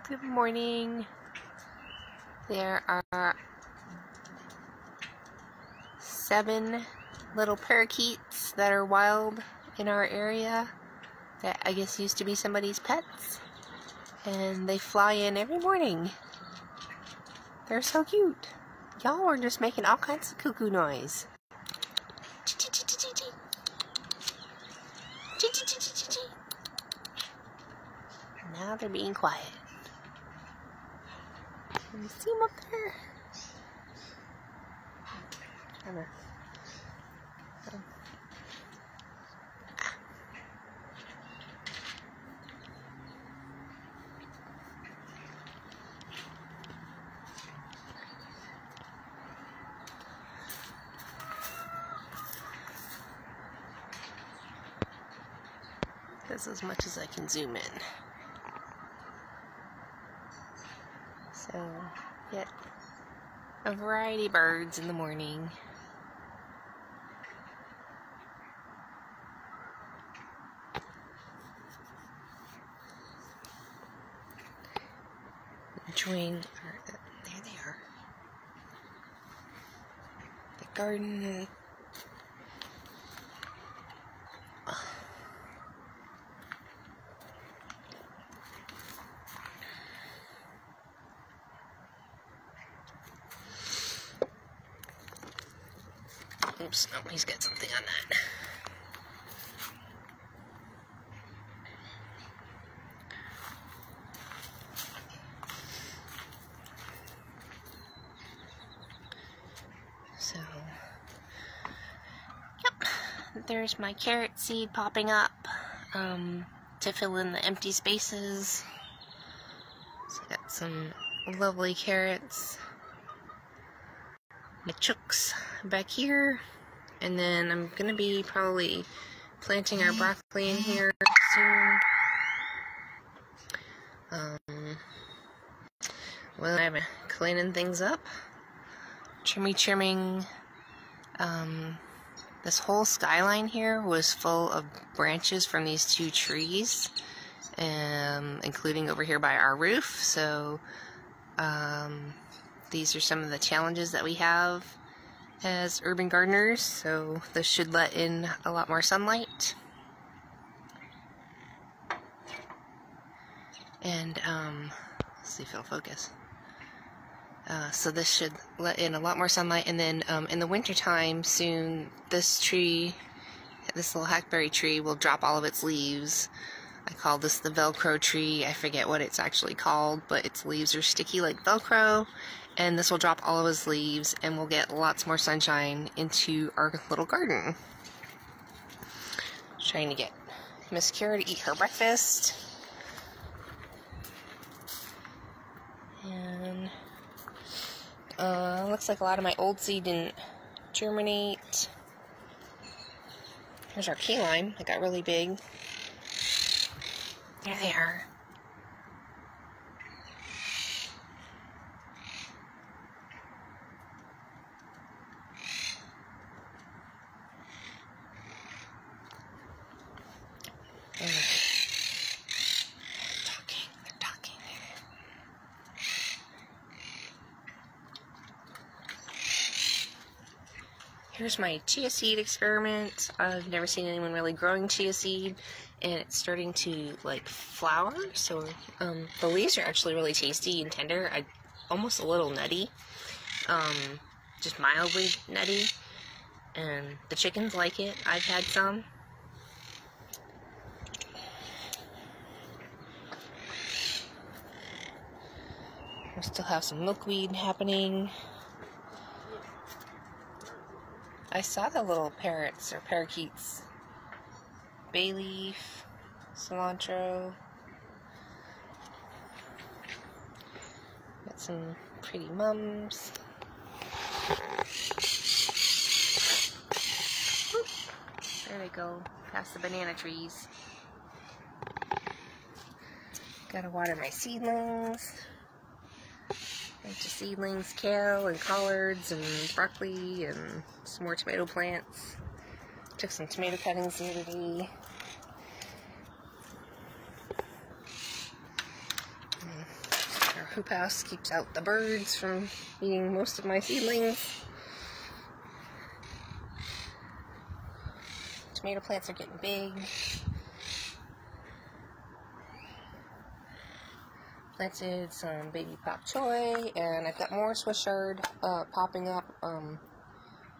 Good morning. There are 7 little parakeets that are wild in our area that I guess used to be somebody's pets, and they fly in every morning. They're so cute. Y'all are just making all kinds of cuckoo noise. Now they're being quiet. Can you see them up there? That's as much as I can zoom in. So, yet a variety of birds in the morning. Enjoying, there they are. The garden. Oops, oh, he's got something on that. So, yep, there's my carrot seed popping up to fill in the empty spaces. So I got some lovely carrots. My chooks back here, and then I'm gonna be probably planting our broccoli in here soon. Well, I'm cleaning things up, trimming. This whole skyline here was full of branches from these 2 trees, including over here by our roof. So these are some of the challenges that we have as urban gardeners, so this should let in a lot more sunlight. And, let's see if it'll focus. So this should let in a lot more sunlight, and then in the wintertime soon, this tree, this little hackberry tree, will drop all of its leaves. I call this the Velcro tree. I forget what it's actually called, but its leaves are sticky like Velcro. And this will drop all of his leaves, and we'll get lots more sunshine into our little garden. Trying to get Miss Kara to eat her breakfast. And looks like a lot of my old seed didn't germinate. Here's our key lime. It got really big. There they are. They're talking. Here's my chia seed experiment. I've never seen anyone really growing chia seed, and it's starting to like flower. So the leaves are actually really tasty and tender. Almost a little nutty, just mildly nutty, and the chickens like it. I've had some. We still have some milkweed happening. I saw the little parrots or parakeets. Bay leaf, cilantro. Got some pretty mums. There they go, past the banana trees. Gotta water my seedlings. Bunch of seedlings, kale and collards and broccoli and some more tomato plants. Took some tomato cuttings the other day. hoop house keeps out the birds from eating most of my seedlings. Tomato plants are getting big. Planted some baby pak choi, and I've got more Swiss chard popping up.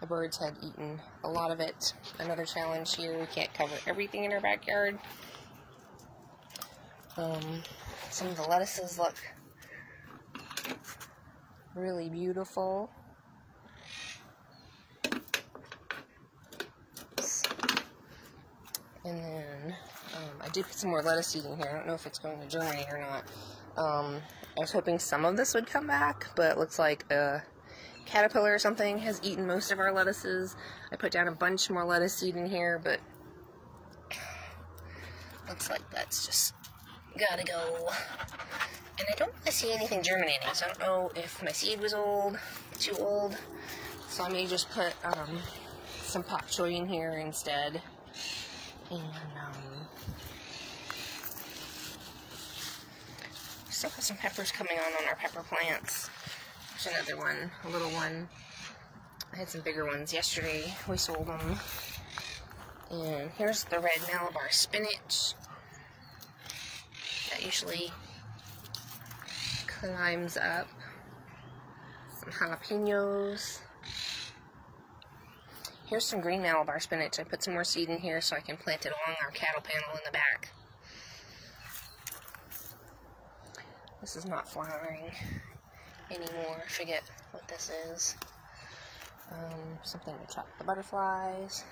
The birds had eaten a lot of it. Another challenge here, we can't cover everything in our backyard. Some of the lettuces look really beautiful. And then I did put some more lettuce seed in here. I don't know if it's going to germinate or not. I was hoping some of this would come back, but it looks like a caterpillar or something has eaten most of our lettuces. I put down a bunch more lettuce seed in here, but looks like that's just gotta go. And I don't really see anything germinating, so I don't know if my seed was too old. So I may just put some pak choi in here instead. And still have some peppers coming on our pepper plants. There's another one, a little one. I had some bigger ones yesterday. We sold them. And here's the red Malabar spinach. That usually climbs up. Some jalapenos. Here's some green Malabar spinach. I put some more seed in here so I can plant it along our cattle panel in the back. This is not flowering anymore. I forget what this is. Something to trap the butterflies.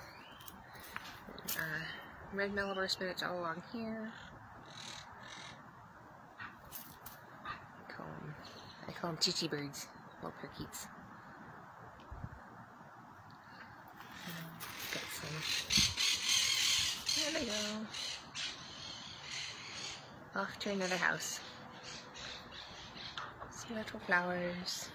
Red Malabar spinach all along here. I call them chichi birds, little parakeets. Got some. There they go. Off to another house. Some little flowers.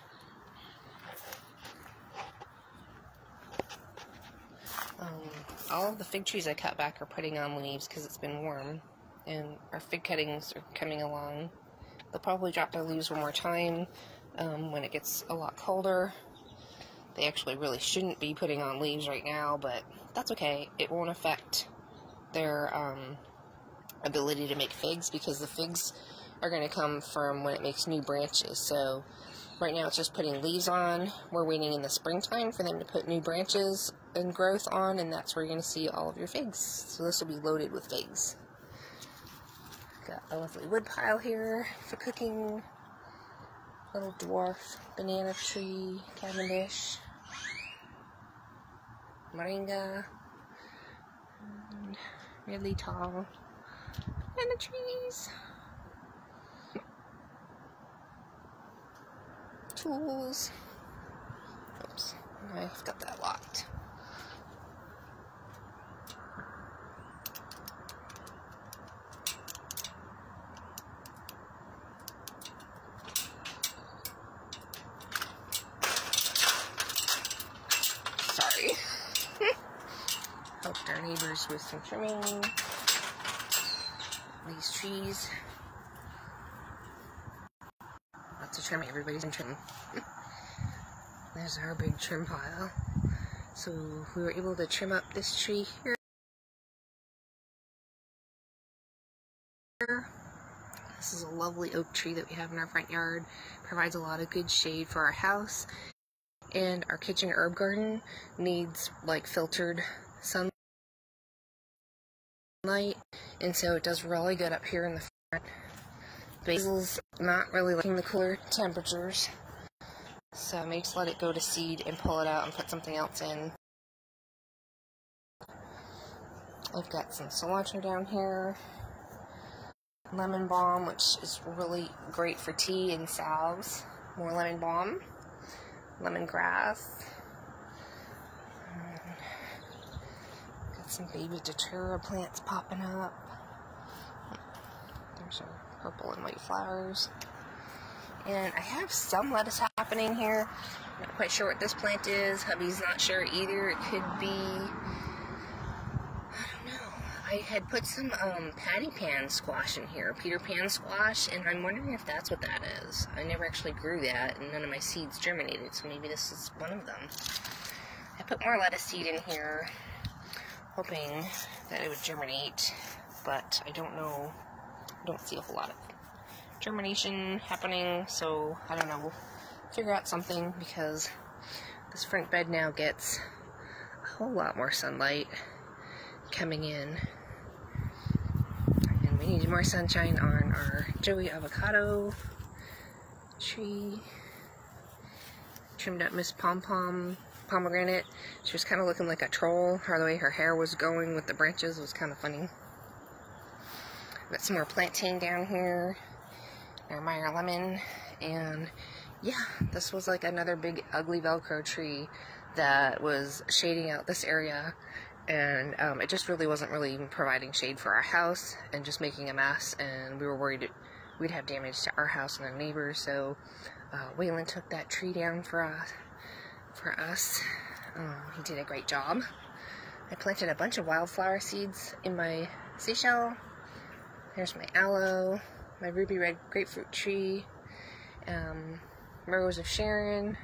All of the fig trees I cut back are putting on leaves because it's been warm, and our fig cuttings are coming along. They'll probably drop their leaves one more time when it gets a lot colder. They actually really shouldn't be putting on leaves right now, but that's okay. It won't affect their ability to make figs because the figs are going to come from when it makes new branches. So right now it's just putting leaves on. We're waiting in the springtime for them to put new branches and growth on, and that's where you're going to see all of your figs. So this will be loaded with figs. Got a lovely wood pile here for cooking. Little dwarf banana tree, Cavendish, moringa, and really tall banana trees. Tools. Oops, I've got that locked. Sorry. Helped our neighbors with some trimming. These trees. Lots of trimming. Everybody's in trim. There's our big trim pile. So we were able to trim up this tree here. This is a lovely oak tree that we have in our front yard. Provides a lot of good shade for our house. And our kitchen herb garden needs like filtered sunlight, and so it does really good up here in the front. Basil's not really liking the cooler temperatures, so I may just let it go to seed and pull it out and put something else in. I've got some cilantro down here, lemon balm, which is really great for tea and salves. More lemon balm. Lemongrass. Got some baby datura plants popping up. There's our purple and white flowers. And I have some lettuce happening here. Not quite sure what this plant is. Hubby's not sure either. It could be, I don't know. I had put some patty pan squash in here, Peter Pan squash, and I'm wondering if that's what that is. I never actually grew that, and none of my seeds germinated, so maybe this is one of them. I put more lettuce seed in here, hoping that it would germinate, but I don't know. I don't see a whole lot of germination happening, so I don't know. We'll figure out something, because this front bed now gets a whole lot more sunlight coming in, and we need more sunshine on our Joey avocado tree. Trimmed up Miss Pomegranate. She was kind of looking like a troll. The way her hair was going with the branches was kind of funny. Got some more plantain down here. Our Meyer lemon, and yeah, this was like another big ugly Velcro tree that was shading out this area, and it just really wasn't really providing shade for our house, and just making a mess, and we were worried we'd have damage to our house and our neighbors, so Wayland took that tree down for us. He did a great job. I planted a bunch of wildflower seeds in my seashell. There's my aloe, my ruby red grapefruit tree, Rose of Sharon,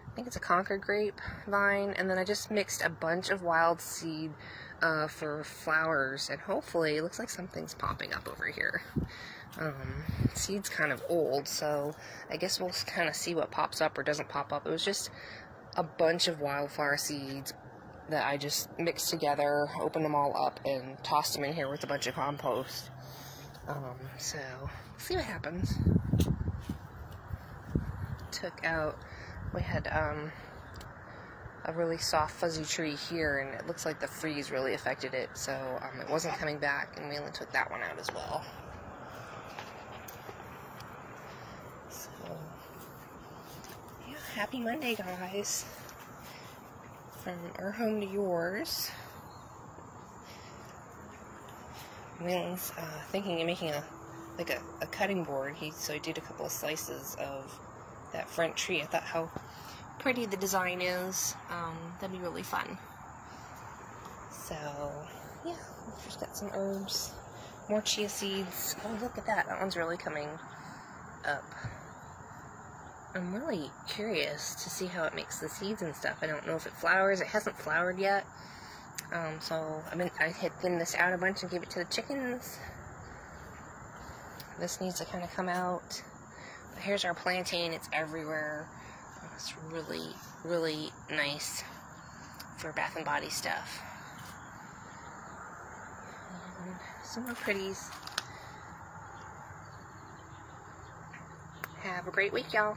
I think it's a Concord grape vine, and then I just mixed a bunch of wild seed for flowers, and hopefully it looks like something's popping up over here. Seed's kind of old, so I guess we'll kind of see what pops up or doesn't pop up. It was just a bunch of wildflower seeds that I just mixed together, opened them all up, and tossed them in here with a bunch of compost. So, see what happens. Took out, we had a really soft fuzzy tree here, and it looks like the freeze really affected it, so it wasn't coming back, and we only took that one out as well. So, yeah, happy Monday, guys. From our home to yours. Wayland's thinking of making a cutting board. So he did a couple of slices of that front tree. I thought how pretty the design is. That'd be really fun. So yeah, just got some herbs, more chia seeds. Oh, look at that! That one's really coming up. I'm really curious to see how it makes the seeds and stuff. I don't know if it flowers. It hasn't flowered yet. So I had thinned this out a bunch and gave it to the chickens. This needs to kind of come out. But here's our plantain. It's everywhere. It's really, really nice for Bath and Body stuff. And some more pretties. Have a great week, y'all.